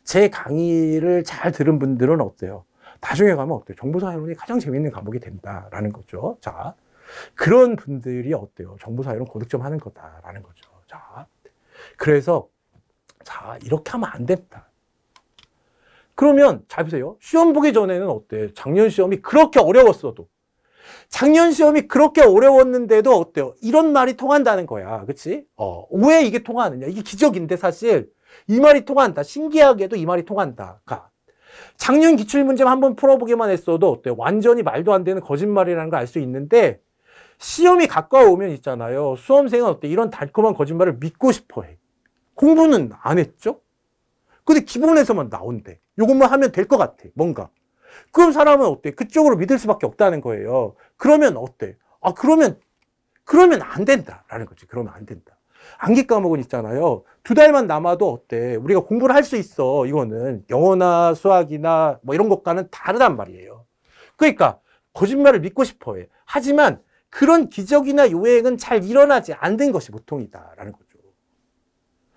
제 강의를 잘 들은 분들은 어때요? 나중에 가면 어때요? 정보사회론이 가장 재밌는 과목이 된다라는 거죠. 자, 그런 분들이 어때요? 정보사회론 고득점 하는 거다라는 거죠. 자, 그래서 자, 이렇게 하면 안 된다. 그러면 잘 보세요. 시험 보기 전에는 어때? 작년 시험이 그렇게 어려웠어도, 작년 시험이 그렇게 어려웠는데도 어때요? 이런 말이 통한다는 거야. 그치? 왜 이게 통하느냐? 이게 기적인데 사실 이 말이 통한다. 신기하게도 이 말이 통한다. 작년 기출문제만 한번 풀어보기만 했어도 어때요? 완전히 말도 안 되는 거짓말이라는 걸 알 수 있는데, 시험이 가까워오면 있잖아요. 수험생은 어때? 이런 달콤한 거짓말을 믿고 싶어 해. 공부는 안 했죠? 근데 기본에서만 나온대. 요것만 하면 될 것 같아. 뭔가. 그럼 사람은 어때? 그쪽으로 믿을 수밖에 없다는 거예요. 그러면 어때? 그러면 안 된다라는 거지. 그러면 안 된다. 암기 과목은 있잖아요. 2달만 남아도 어때? 우리가 공부를 할 수 있어. 이거는 영어나 수학이나 뭐 이런 것과는 다르단 말이에요. 그러니까 거짓말을 믿고 싶어 해. 하지만 그런 기적이나 요행은 잘 일어나지 않는 것이 보통이다라는 거죠.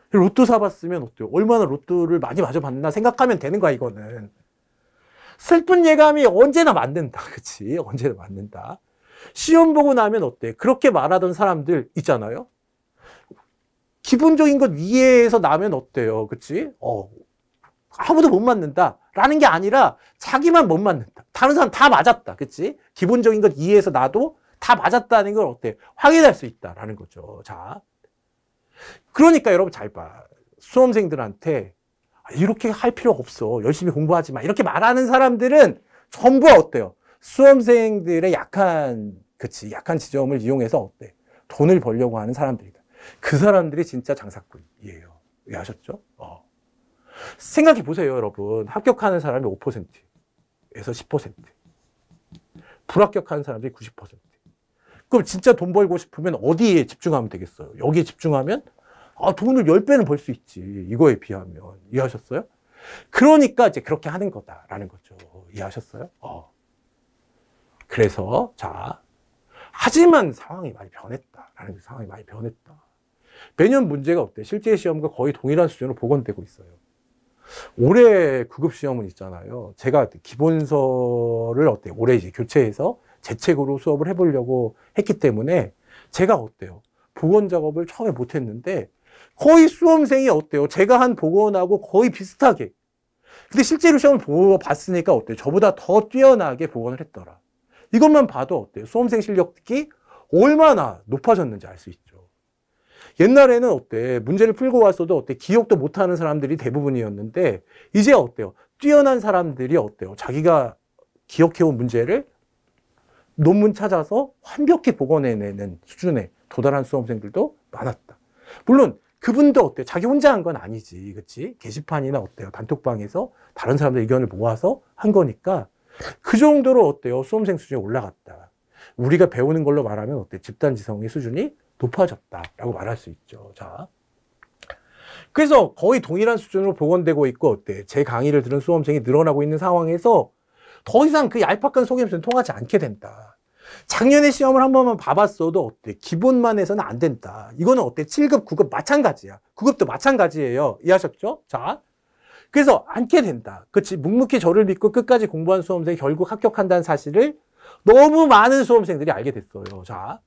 로또 사봤으면 어때요? 얼마나 로또를 많이 맞아봤나 생각하면 되는 거야, 이거는. 슬픈 예감이 언제나 맞는다. 그치? 언제나 맞는다. 시험 보고 나면 어때? 그렇게 말하던 사람들 있잖아요. 기본적인 것 이해해서 나면 어때요? 그치? 아무도 못 맞는다. 라는 게 아니라 자기만 못 맞는다. 다른 사람 다 맞았다. 그치? 기본적인 것 이해해서 나도 다 맞았다는 걸 어때? 확인할 수 있다라는 거죠. 자. 그러니까 여러분 잘 봐. 수험생들한테 이렇게 할 필요 없어. 열심히 공부하지 마. 이렇게 말하는 사람들은 전부 어때요? 수험생들의 약한 지점을 이용해서 어때? 돈을 벌려고 하는 사람들이다. 그 사람들이 진짜 장사꾼이에요. 이해하셨죠? 생각해 보세요, 여러분. 합격하는 사람이 5%에서 10%. 불합격하는 사람들이 90%. 그럼 진짜 돈 벌고 싶으면 어디에 집중하면 되겠어요? 여기에 집중하면 돈을 10배는 벌 수 있지. 이거에 비하면. 이해하셨어요? 그러니까 이제 그렇게 하는 거다라는 거죠. 이해하셨어요? 그래서 자, 하지만 상황이 많이 변했다라는 거, 상황이 많이 변했다. 매년 문제가 어때? 실제 시험과 거의 동일한 수준으로 복원되고 있어요. 올해 구급 시험은 있잖아요. 제가 기본서를 어때요? 올해 이제 교체해서 제 책으로 수업을 해보려고 했기 때문에 제가 어때요? 복원 작업을 처음에 못했는데 거의 수험생이 어때요? 제가 한 복원하고 거의 비슷하게. 근데 실제로 시험을 봤으니까 어때요? 저보다 더 뛰어나게 복원을 했더라. 이것만 봐도 어때요? 수험생 실력이 얼마나 높아졌는지 알 수 있죠. 옛날에는 어때? 문제를 풀고 왔어도 어때? 기억도 못하는 사람들이 대부분이었는데 이제 어때요? 뛰어난 사람들이 어때요? 자기가 기억해온 문제를 논문 찾아서 완벽히 복원해내는 수준에 도달한 수험생들도 많았다. 물론 그분도 어때요? 자기 혼자 한 건 아니지. 그치? 게시판이나 어때요? 단톡방에서 다른 사람들 의견을 모아서 한 거니까 그 정도로 어때요? 수험생 수준이 올라갔다. 우리가 배우는 걸로 말하면 어때? 집단지성의 수준이 높아졌다라고 말할 수 있죠. 자, 그래서 거의 동일한 수준으로 복원되고 있고 어때? 제 강의를 들은 수험생이 늘어나고 있는 상황에서 더 이상 그 얄팍한 속임수는 통하지 않게 된다. 작년에 시험을 한 번만 봐봤어도 어때? 기본만 해서는 안 된다. 이거는 어때? 7급, 9급 마찬가지야. 9급도 마찬가지예요. 이해하셨죠? 자, 그래서 않게 된다. 그치? 묵묵히 저를 믿고 끝까지 공부한 수험생이 결국 합격한다는 사실을 너무 많은 수험생들이 알게 됐어요. 자,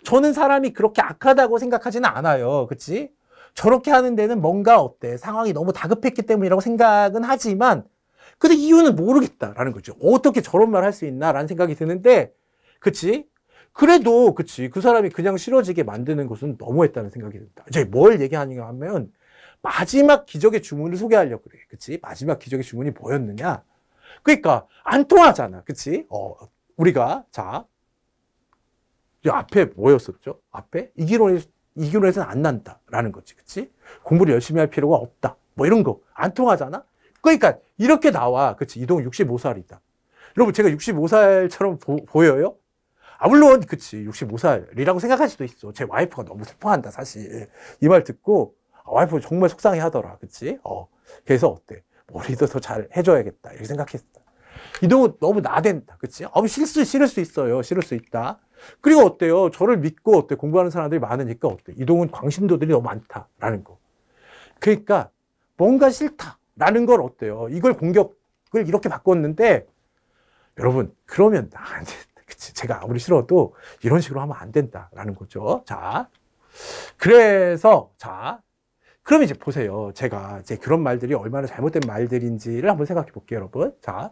저는 사람이 그렇게 악하다고 생각하지는 않아요. 그치? 저렇게 하는 데는 뭔가 어때? 상황이 너무 다급했기 때문이라고 생각은 하지만 근데 이유는 모르겠다라는 거죠. 어떻게 저런 말 할 수 있나라는 생각이 드는데 그치? 그래도 그치? 그 사람이 그냥 싫어지게 만드는 것은 너무했다는 생각이 든다. 이제 뭘 얘기하는가 하면 마지막 기적의 주문을 소개하려고 그래. 그치? 마지막 기적의 주문이 뭐였느냐? 그러니까 안 통하잖아. 그치? 우리가 자 앞에 뭐였었죠? 앞에 이기론에서는 안 난다라는 거지. 그치? 공부를 열심히 할 필요가 없다. 뭐 이런 거 안 통하잖아? 그러니까 이렇게 나와. 그치? 이동 65살이다. 여러분 제가 65살처럼 보여요? 물론 그치 65살이라고 생각할 수도 있어. 제 와이프가 너무 슬퍼한다 사실. 이 말 듣고 와이프가 정말 속상해 하더라. 그치? 그래서 어때? 머리도 더 잘 해줘야겠다 이렇게 생각했어. 이동은 너무 나댄다. 그치? 싫을 수 있어요. 싫을 수 있다. 그리고 어때요? 저를 믿고 어때? 공부하는 사람들이 많으니까 어때? 이동은 광신도들이 너무 많다라는 거. 그러니까 뭔가 싫다라는 걸 어때요? 이걸 공격을 이렇게 바꿨는데 여러분 그러면 안 된다. 그치? 제가 아무리 싫어도 이런 식으로 하면 안 된다라는 거죠. 자, 그래서 자, 그럼 이제 보세요. 제가 이제 그런 말들이 얼마나 잘못된 말들인지를 한번 생각해 볼게요, 여러분. 자,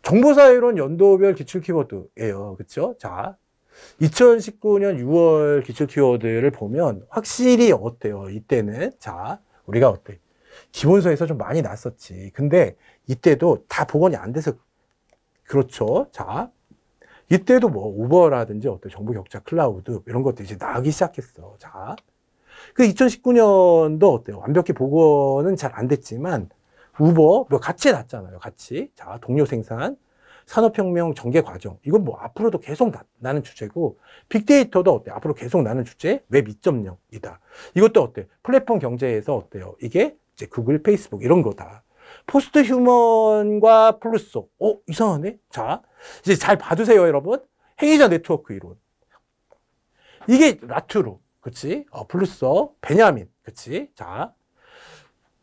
정보사회론 연도별 기출 키워드예요. 그렇죠? 자, 2019년 6월 기출 키워드를 보면 확실히 어때요? 이때는 자, 우리가 어때? 기본서에서 좀 많이 났었지. 근데 이때도 다 복원이 안 돼서 그렇죠. 자, 이때도 뭐 우버라든지 어때? 정보 격차 클라우드 이런 것들이 이제 나오기 시작했어. 자, 그 2019년도 어때요? 완벽히 복원은 잘 안 됐지만 우버 뭐 같이 났잖아요. 같이. 자, 동료 생산, 산업혁명 전개 과정. 이건 뭐 앞으로도 계속 나는 주제고 빅데이터도 어때? 앞으로 계속 나는 주제. 웹 2.0이다. 이것도 어때? 플랫폼 경제에서 어때요? 이게 이제 구글, 페이스북 이런 거다. 포스트 휴먼과 플루소. 이상하네. 자, 이제 잘 봐두세요, 여러분. 행위자 네트워크 이론. 이게 라투로. 그치? 플루소, 베냐민. 그치? 자,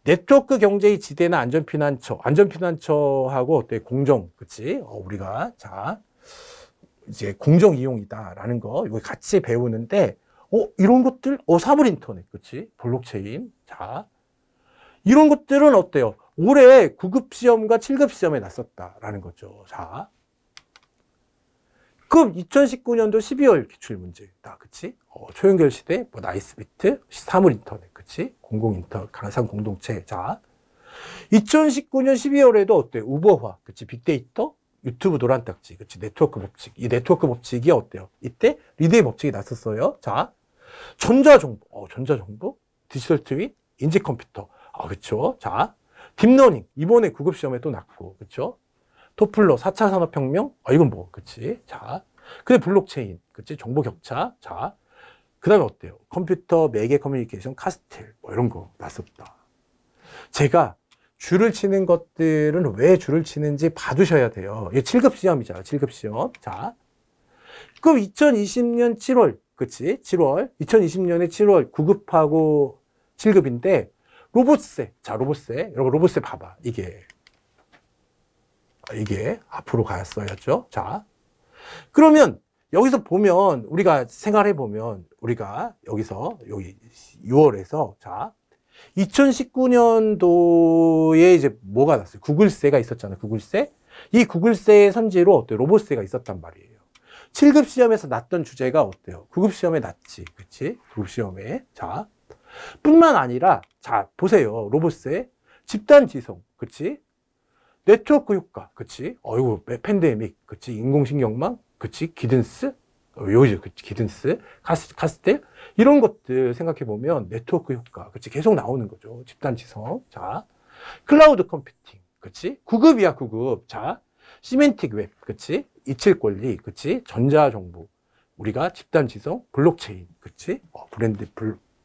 네트워크 경제의 지대는 안전피난처하고 어때? 공정, 그치? 우리가, 자, 이제 공정 이용이다라는 거, 이거 같이 배우는데, 이런 것들, 사물 인터넷, 그치? 블록체인. 자, 이런 것들은 어때요? 올해 9급 시험과 7급 시험에 났었다라는 거죠. 자. 그럼 2019년도 12월 기출문제다. 그치? 초연결 시대, 나이스비트, 사물 인터넷, 그치? 가상 공동체. 자. 2019년 12월에도 어때요? 우버화, 그치? 빅데이터, 유튜브 노란딱지, 그치? 네트워크 법칙. 이 네트워크 법칙이 어때요? 이때 리드의 법칙이 났었어요. 자. 전자정보, 디지털 트윈, 인지 컴퓨터. 그쵸? 자. 딥러닝. 이번에 9급 시험에 또 났고, 그쵸? 토플러, 4차 산업혁명? 이건 뭐, 그치? 자. 근데 블록체인, 그치? 정보 격차. 자. 그 다음에 어때요? 컴퓨터, 매개 커뮤니케이션, 카스텔. 이런 거 났었다. 제가 줄을 치는 것들은 왜 줄을 치는지 봐두셔야 돼요. 이게 7급 시험이잖아, 7급 시험. 자. 그럼 2020년 7월, 그치? 7월. 2020년에 7월 9급하고 7급인데, 로봇세. 자, 로봇세. 여러분, 로봇세 봐봐. 이게 앞으로 갔어야죠. 자. 그러면 여기서 보면, 우리가 생각해 보면, 우리가 여기 6월에서, 자. 2019년도에 이제 뭐가 났어요? 구글세가 있었잖아요. 구글세. 이 구글세의 선지로 어때요? 로봇세가 있었단 말이에요. 7급 시험에서 났던 주제가 어때요? 9급 시험에 났지. 그치? 9급 시험에. 자. 뿐만 아니라, 자, 보세요. 로봇세. 집단 지성. 그치? 네트워크 효과. 그치? 팬데믹. 그치? 인공신경망. 그치? 기든스. 요지, 그치? 기든스. 카스텔. 이런 것들 생각해보면 네트워크 효과. 그치? 계속 나오는 거죠. 집단 지성. 자. 클라우드 컴퓨팅. 그치? 9급이야, 9급. 자. 시멘틱 웹. 그치? 이칠 권리. 그치? 전자정보. 우리가 집단 지성. 블록체인. 그치?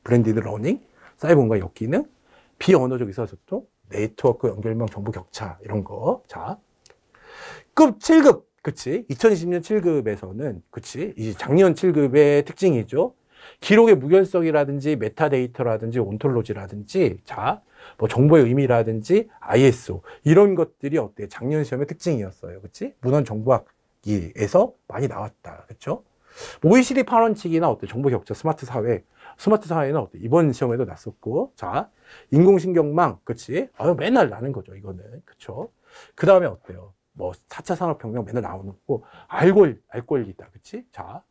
브랜디드 러닝, 사이버공간 역기능, 비언어적 의사소통, 네트워크 연결망 정보 격차, 이런 거. 자. 급 7급, 그치? 2020년 7급에서는, 그치? 이 작년 7급의 특징이죠. 기록의 무결성이라든지, 메타데이터라든지, 온톨로지라든지, 자, 뭐 정보의 의미라든지, ISO, 이런 것들이 어때? 작년 시험의 특징이었어요. 그치? 문헌 정보학기에서 많이 나왔다. 그쵸? OECD 파원칙이나 어때? 정보 격차, 스마트 사회는 어때? 이번 시험에도 났었고, 자, 인공신경망, 그치? 맨날 나는 거죠, 이거는. 그쵸? 그 다음에 어때요? 뭐, 4차 산업혁명 맨날 나오는 거고, 알 권리다, 그치? 자,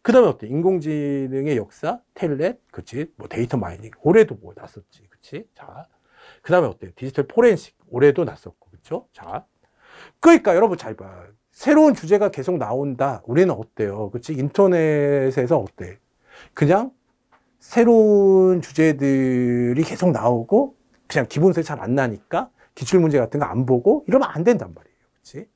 그 다음에 어때? 인공지능의 역사, 텔넷, 그치? 뭐, 데이터 마이닝, 올해도 뭐 났었지, 그치? 자, 그 다음에 어때? 디지털 포렌식, 올해도 났었고, 그쵸? 자, 그러니까 여러분 잘 봐. 새로운 주제가 계속 나온다. 우리는 어때요? 그치? 인터넷에서 어때? 그냥 새로운 주제들이 계속 나오고 그냥 기본세 잘 안 나니까 기출문제 같은 거 안 보고 이러면 안 된단 말이에요. 그치?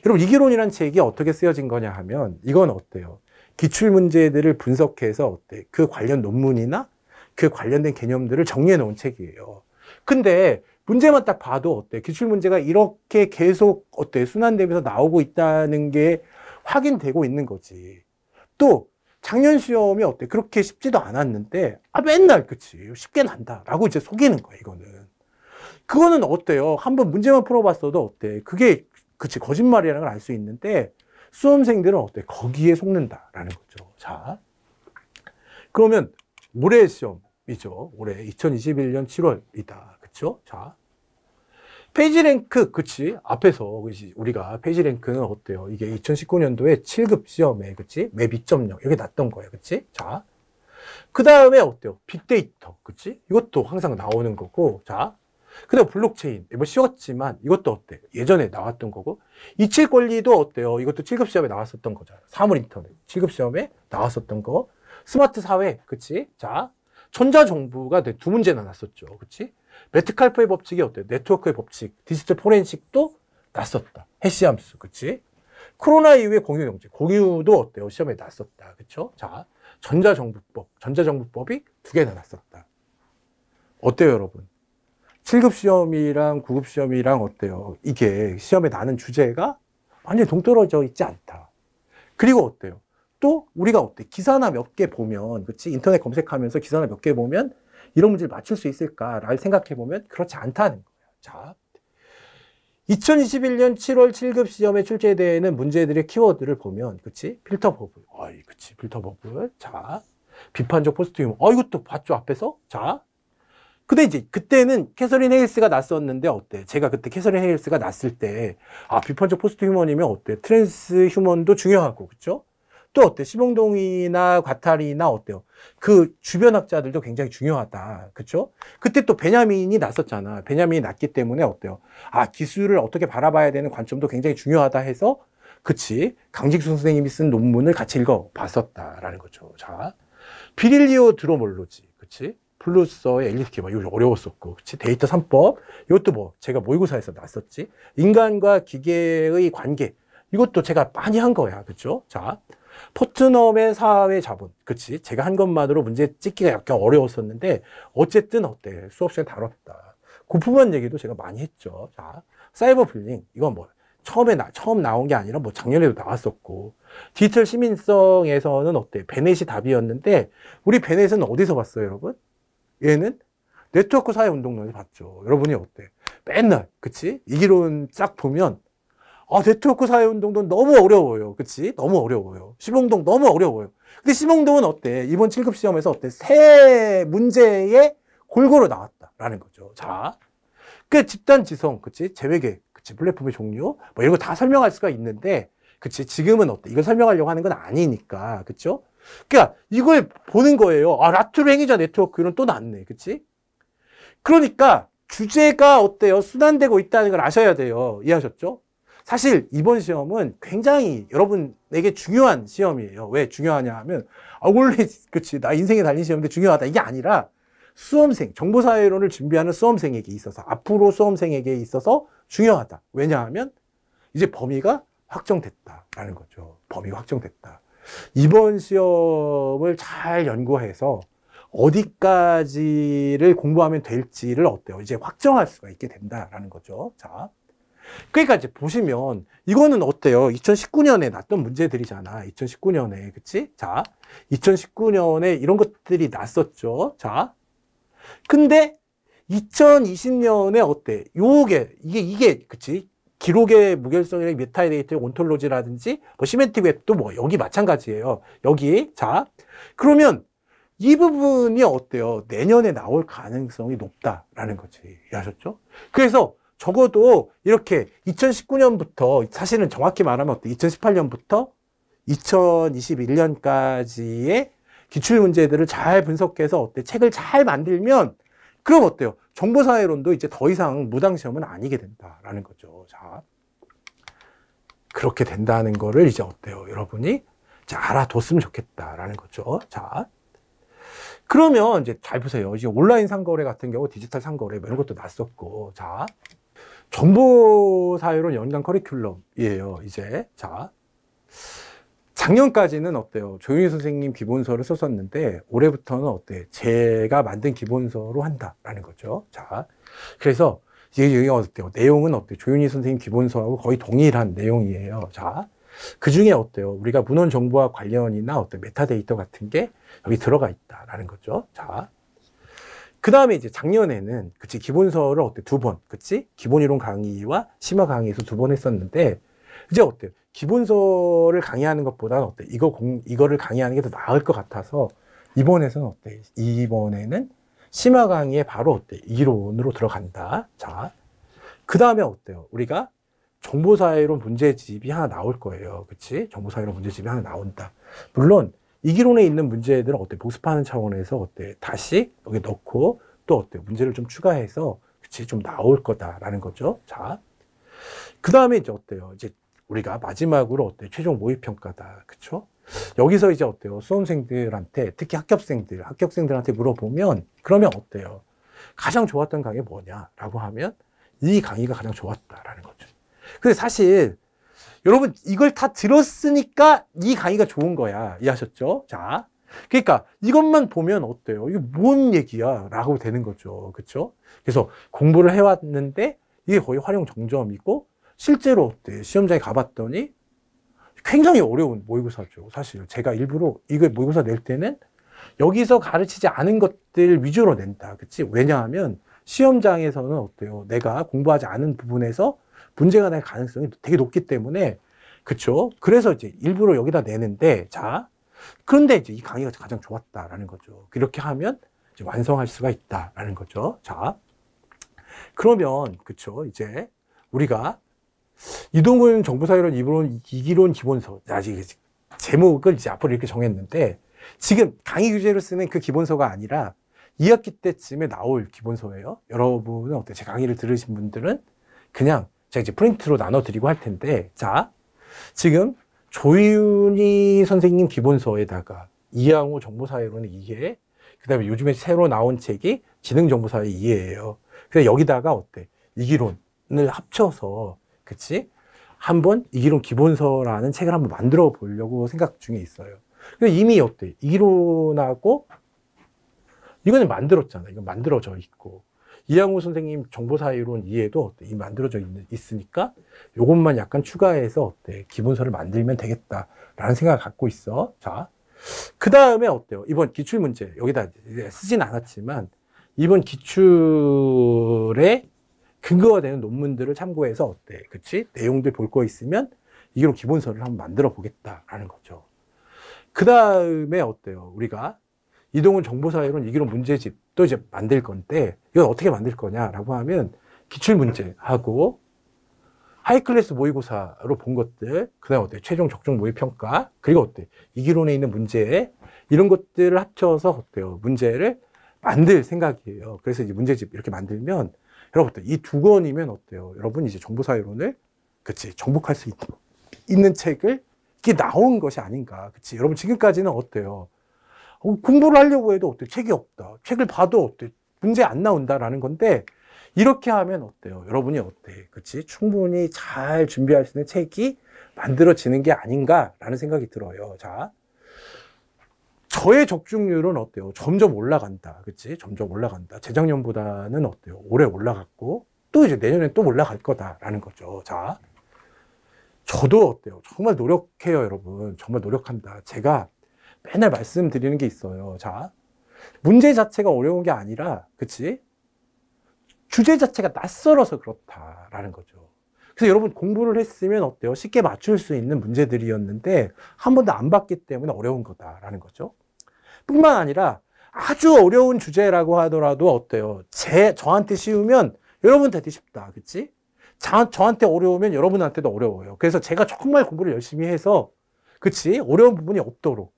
여러분, 이기론이라는 책이 어떻게 쓰여진 거냐 하면 이건 어때요? 기출문제들을 분석해서 어때? 그 관련 논문이나 그 관련된 개념들을 정리해 놓은 책이에요. 근데 문제만 딱 봐도 어때? 기출문제가 이렇게 계속 어때? 순환되면서 나오고 있다는 게 확인되고 있는 거지. 또 작년 시험이 어때? 그렇게 쉽지도 않았는데 맨날 그치? 쉽게 난다라고 이제 속이는 거야, 이거는. 그거는 어때요? 한번 문제만 풀어봤어도 어때? 그게 그치? 거짓말이라는 걸 알 수 있는데 수험생들은 어때? 거기에 속는다라는 거죠. 자, 그러면 올해 시험이죠. 올해 2021년 7월이다. 그쵸? 자, 페이지 랭크, 그치? 앞에서, 그치? 우리가 페이지 랭크는 어때요? 이게 2019년도에 7급 시험에, 그치? 맵 2.0, 이게 났던 거예요. 그치? 자. 그 다음에 어때요? 빅데이터, 그치? 이것도 항상 나오는 거고, 자. 그 다음에 블록체인, 뭐 쉬웠지만, 이것도 어때? 예전에 나왔던 거고, 이칠 권리도 어때요? 이것도 7급 시험에 나왔었던 거잖아요. 사물 인터넷, 7급 시험에 나왔었던 거. 스마트 사회, 그치? 자. 전자정부가 두 문제나 났었죠. 그치? 메트칼프의 법칙이 어때요? 네트워크의 법칙, 디지털 포렌식도 났었다. 해시함수, 그치? 코로나 이후에 공유경제, 공유도 어때요? 시험에 났었다. 그쵸? 자, 전자정부법이 2개나 났었다. 어때요, 여러분? 7급 시험이랑 9급 시험이랑 어때요? 이게 시험에 나는 주제가 완전히 동떨어져 있지 않다. 그리고 어때요? 또 우리가 어때? 기사나 몇 개 보면, 그치? 인터넷 검색하면서 기사나 몇 개 보면 이런 문제를 맞출 수 있을까를 생각해 보면 그렇지 않다는 거예요. 자, 2021년 7월 7급 시험에 출제되는 문제들의 키워드를 보면, 그치? 필터 버블. 그치. 필터 버블. 자, 비판적 포스트 유머. 이것도 봤죠, 앞에서? 자. 근데 이제 그때는 캐서린 헤일스가 났었는데 어때? 제가 그때 캐서린 헤일스가 났을 때, 비판적 포스트 휴먼이면 어때? 트랜스 휴먼도 중요하고, 그쵸? 또 어때? 시봉동이나 과탈이나 어때요? 그 주변 학자들도 굉장히 중요하다. 그쵸? 그때 또 베냐민이 났었잖아. 베냐민이 났기 때문에 어때요? 기술을 어떻게 바라봐야 되는 관점도 굉장히 중요하다 해서, 그치? 강직수 선생님이 쓴 논문을 같이 읽어봤었다라는 거죠. 자, 비릴리오 드로몰로지. 그치? 플루서의 엘리스키마. 이거 어려웠었고. 그치? 데이터 3법. 이것도 제가 모의고사에서 났었지. 인간과 기계의 관계. 이것도 제가 많이 한 거야. 그쵸? 자. 포트넘의 사회 자본. 그치? 제가 한 것만으로 문제 찍기가 약간 어려웠었는데, 어쨌든 어때? 수업 시간에 다뤘다. 고프만 얘기도 제가 많이 했죠. 자, 사이버 불링. 이건 처음 나온 게 아니라 작년에도 나왔었고, 디지털 시민성에서는 어때? 베넷이 답이었는데, 우리 베넷은 어디서 봤어요, 여러분? 얘는 네트워크 사회 운동론에서 봤죠. 여러분이 어때? 맨날, 그치? 이 기론 쫙 보면, 네트워크 사회운동도 너무 어려워요. 그치? 너무 어려워요. 시봉동 너무 어려워요. 근데 시봉동은 어때? 이번 7급 시험에서 어때? 세 문제에 골고루 나왔다라는 거죠. 자, 그 집단 지성, 그치? 재외계, 그치? 플랫폼의 종류, 이런 거 다 설명할 수가 있는데, 그치? 지금은 어때? 이걸 설명하려고 하는 건 아니니까, 그쵸? 그러니까 이걸 보는 거예요. 라투르 행위자 네트워크 이런 또 났네. 그치? 그러니까 주제가 어때요? 순환되고 있다는 걸 아셔야 돼요. 이해하셨죠? 사실 이번 시험은 굉장히 여러분에게 중요한 시험이에요. 왜 중요하냐 하면 원래 그치 나 인생에 달린 시험인데 중요하다 이게 아니라 수험생, 정보사회론을 준비하는 수험생에게 있어서 앞으로 수험생에게 있어서 중요하다. 왜냐하면 이제 범위가 확정됐다라는 거죠. 범위가 확정됐다. 이번 시험을 잘 연구해서 어디까지를 공부하면 될지를 어때요? 이제 확정할 수가 있게 된다라는 거죠. 자. 그러니까 이제 보시면 이거는 어때요? 2019년에 났던 문제들이잖아. 2019년에 그치? 자, 2019년에 이런 것들이 났었죠. 자, 근데 2020년에 어때? 이게 그치? 기록의 무결성이나 메타데이터의 온톨로지라든지 시멘틱 웹도 여기 마찬가지예요. 여기 자, 그러면 이 부분이 어때요? 내년에 나올 가능성이 높다라는 거지. 이해하셨죠? 그래서 적어도 이렇게 2019년부터 사실은 정확히 말하면 어때? 2018년부터 2021년까지의 기출문제들을 잘 분석해서 어때? 책을 잘 만들면 그럼 어때요? 정보사회론도 이제 더 이상 무당시험은 아니게 된다라는 거죠. 자, 그렇게 된다는 거를 이제 어때요? 여러분이 이제 알아뒀으면 좋겠다라는 거죠. 자, 그러면 이제 잘 보세요. 이제 온라인 상거래 같은 경우 디지털 상거래 이런 것도 났었고, 자. 정보사회론 연간 커리큘럼이에요, 이제. 자. 작년까지는 어때요? 조윤희 선생님 기본서를 썼었는데, 올해부터는 어때? 제가 만든 기본서로 한다라는 거죠. 자. 그래서, 이게 어때요? 내용은 어때요? 조윤희 선생님 기본서하고 거의 동일한 내용이에요. 자. 그 중에 어때요? 우리가 문헌 정보와 관련이나 어떤 메타데이터 같은 게 여기 들어가 있다라는 거죠. 자. 그 다음에 이제 작년에는, 그치, 기본서를 어때? 2번, 그치? 기본이론 강의와 심화 강의에서 2번 했었는데, 이제 어때요? 기본서를 강의하는 것보다 어때? 이거를 강의하는 게 더 나을 것 같아서, 이번에서는 어때? 이번에는 심화 강의에 바로 어때? 이론으로 들어간다. 자. 그 다음에 어때요? 우리가 정보사회론 문제집이 하나 나올 거예요. 그치? 정보사회론 문제집이 하나 나온다. 물론, 이 기론에 있는 문제들을 어때 복습하는 차원에서 어때 다시 여기 넣고 또 어때 문제를 좀 추가해서 그치 좀 나올 거다라는 거죠. 자, 그 다음에 이제 어때요? 이제 우리가 마지막으로 어때 최종 모의 평가다, 그쵸? 여기서 이제 어때요? 수험생들한테 특히 합격생들한테 물어보면 그러면 어때요? 가장 좋았던 강의 뭐냐라고 하면 이 강의가 가장 좋았다라는 거죠. 근데 사실 여러분 이걸 다 들었으니까 이 강의가 좋은 거야. 이해하셨죠? 자, 그러니까 이것만 보면 어때요? 이게 뭔 얘기야? 라고 되는 거죠. 그렇죠? 그래서 공부를 해왔는데 이게 거의 활용 정점이고 실제로 어때? 시험장에 가봤더니 굉장히 어려운 모의고사죠. 사실 제가 일부러 이거 모의고사 낼 때는 여기서 가르치지 않은 것들 위주로 낸다. 그치? 왜냐하면 시험장에서는 어때요? 내가 공부하지 않은 부분에서 문제가 날 가능성이 되게 높기 때문에, 그쵸? 그래서 이제 일부러 여기다 내는데, 자, 그런데 이제 이 강의가 가장 좋았다라는 거죠. 그렇게 하면 이제 완성할 수가 있다라는 거죠. 자, 그러면, 그쵸? 이제 우리가 이동훈 정보사회론 이기론 기본서, 아직 제목을 이제 앞으로 이렇게 정했는데, 지금 강의 교재로 쓰는 그 기본서가 아니라 2학기 때쯤에 나올 기본서예요. 여러분은 어때요? 제 강의를 들으신 분들은 그냥 제가 이제 프린트로 나눠드리고 할 텐데, 자, 지금 조윤희 선생님 기본서에다가 이양호 정보사회론의 이해, 그 다음에 요즘에 새로 나온 책이 지능정보사회 이해예요. 그래서 여기다가 어때? 이기론을 합쳐서, 그치? 한번 이기론 기본서라는 책을 한번 만들어 보려고 생각 중에 있어요. 이미 어때? 이기론하고 이거는 만들었잖아. 이건 만들어져 있고. 이양호 선생님 정보사회론 이해도 어때? 이미 만들어져 있으니까 요것만 약간 추가해서 어때? 기본서를 만들면 되겠다라는 생각을 갖고 있어. 자, 그 다음에 어때요? 이번 기출문제 여기다 쓰진 않았지만 이번 기출에 근거가 되는 논문들을 참고해서 어때? 그치? 내용들 볼 거 있으면 이기론 기본서를 한번 만들어 보겠다라는 거죠. 그 다음에 어때요? 우리가 이동훈 정보사회론 이기론 문제집도 이제 만들 건데, 이건 어떻게 만들 거냐라고 하면, 기출문제하고, 하이클래스 모의고사로 본 것들, 그 다음에 어때? 최종 적정 모의평가, 그리고 어때? 이기론에 있는 문제, 이런 것들을 합쳐서 어때요? 문제를 만들 생각이에요. 그래서 이제 문제집 이렇게 만들면, 여러분, 이 두 권이면 어때요? 여러분, 이제 정보사회론을, 그치? 정복할 수 있는 책을 이게 나온 것이 아닌가. 그치? 여러분, 지금까지는 어때요? 공부를 하려고 해도 어때? 책이 없다. 책을 봐도 어때? 문제 안 나온다라는 건데, 이렇게 하면 어때요? 여러분이 어때? 그치? 충분히 잘 준비할 수 있는 책이 만들어지는 게 아닌가라는 생각이 들어요. 자, 저의 적중률은 어때요? 점점 올라간다. 그치? 점점 올라간다. 재작년보다는 어때요? 올해 올라갔고, 또 이제 내년에 또 올라갈 거다라는 거죠. 자, 저도 어때요? 정말 노력해요, 여러분. 정말 노력한다. 제가 맨날 말씀드리는 게 있어요. 자, 문제 자체가 어려운 게 아니라, 그치? 주제 자체가 낯설어서 그렇다라는 거죠. 그래서 여러분 공부를 했으면 어때요? 쉽게 맞출 수 있는 문제들이었는데, 한 번도 안 봤기 때문에 어려운 거다라는 거죠. 뿐만 아니라, 아주 어려운 주제라고 하더라도 어때요? 저한테 쉬우면 여러분한테 쉽다. 그치? 저한테 어려우면 여러분한테도 어려워요. 그래서 제가 정말 공부를 열심히 해서, 그치? 어려운 부분이 없도록.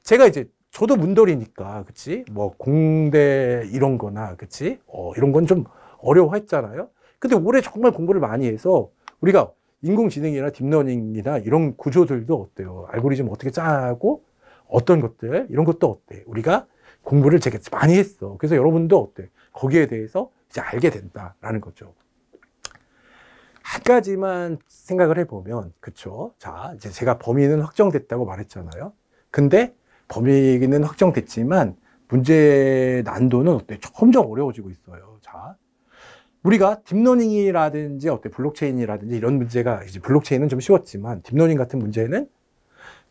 제가 이제, 저도 문돌이니까, 그치? 뭐, 공대 이런 거나, 그치? 이런 건 좀 어려워했잖아요. 근데 올해 정말 공부를 많이 해서, 우리가 인공지능이나 딥러닝이나 이런 구조들도 어때요? 알고리즘 어떻게 짜고, 어떤 것들, 이런 것도 어때? 우리가 공부를 되게 많이 했어. 그래서 여러분도 어때? 거기에 대해서 이제 알게 된다라는 거죠. 한 가지만 생각을 해보면, 그쵸? 자, 이제 제가 범위는 확정됐다고 말했잖아요. 근데 범위는 확정됐지만 문제 난도는 어때? 점점 어려워지고 있어요. 자, 우리가 딥러닝이라든지 어때? 블록체인이라든지 이런 문제가 이제 블록체인은 좀 쉬웠지만 딥러닝 같은 문제는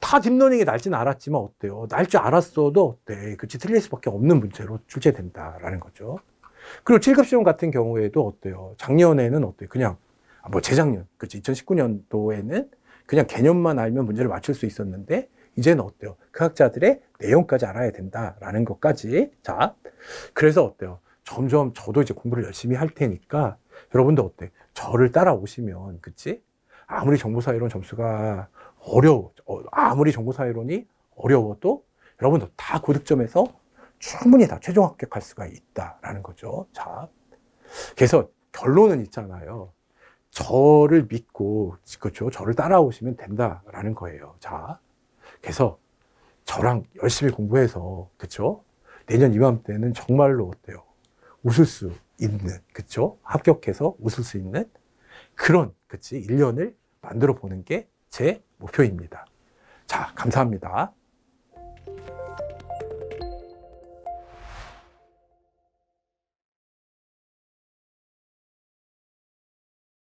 다 딥러닝이 날지는 알았지만 어때요? 날 줄 알았어도 어때? 그치? 틀릴 수밖에 없는 문제로 출제된다라는 거죠. 그리고 7급 시험 같은 경우에도 어때요? 작년에는 어때? 그냥 뭐 재작년, 그치? 2019년도에는 그냥 개념만 알면 문제를 맞출 수 있었는데 이제는 어때요? 그 학자들의 내용까지 알아야 된다라는 것까지. 자, 그래서 어때요? 점점 저도 이제 공부를 열심히 할 테니까 여러분도 어때? 저를 따라오시면, 그치? 아무리 정보사회론 점수가 아무리 정보사회론이 어려워도 여러분도 다 고득점에서 충분히 다 최종 합격할 수가 있다라는 거죠. 자, 그래서 결론은 있잖아요. 저를 믿고, 그렇죠? 저를 따라오시면 된다라는 거예요. 자, 그래서 저랑 열심히 공부해서, 그쵸? 내년 이맘때는 정말로 어때요? 웃을 수 있는, 그쵸? 합격해서 웃을 수 있는 그런, 그치? 1년을 만들어 보는 게 제 목표입니다. 자, 감사합니다.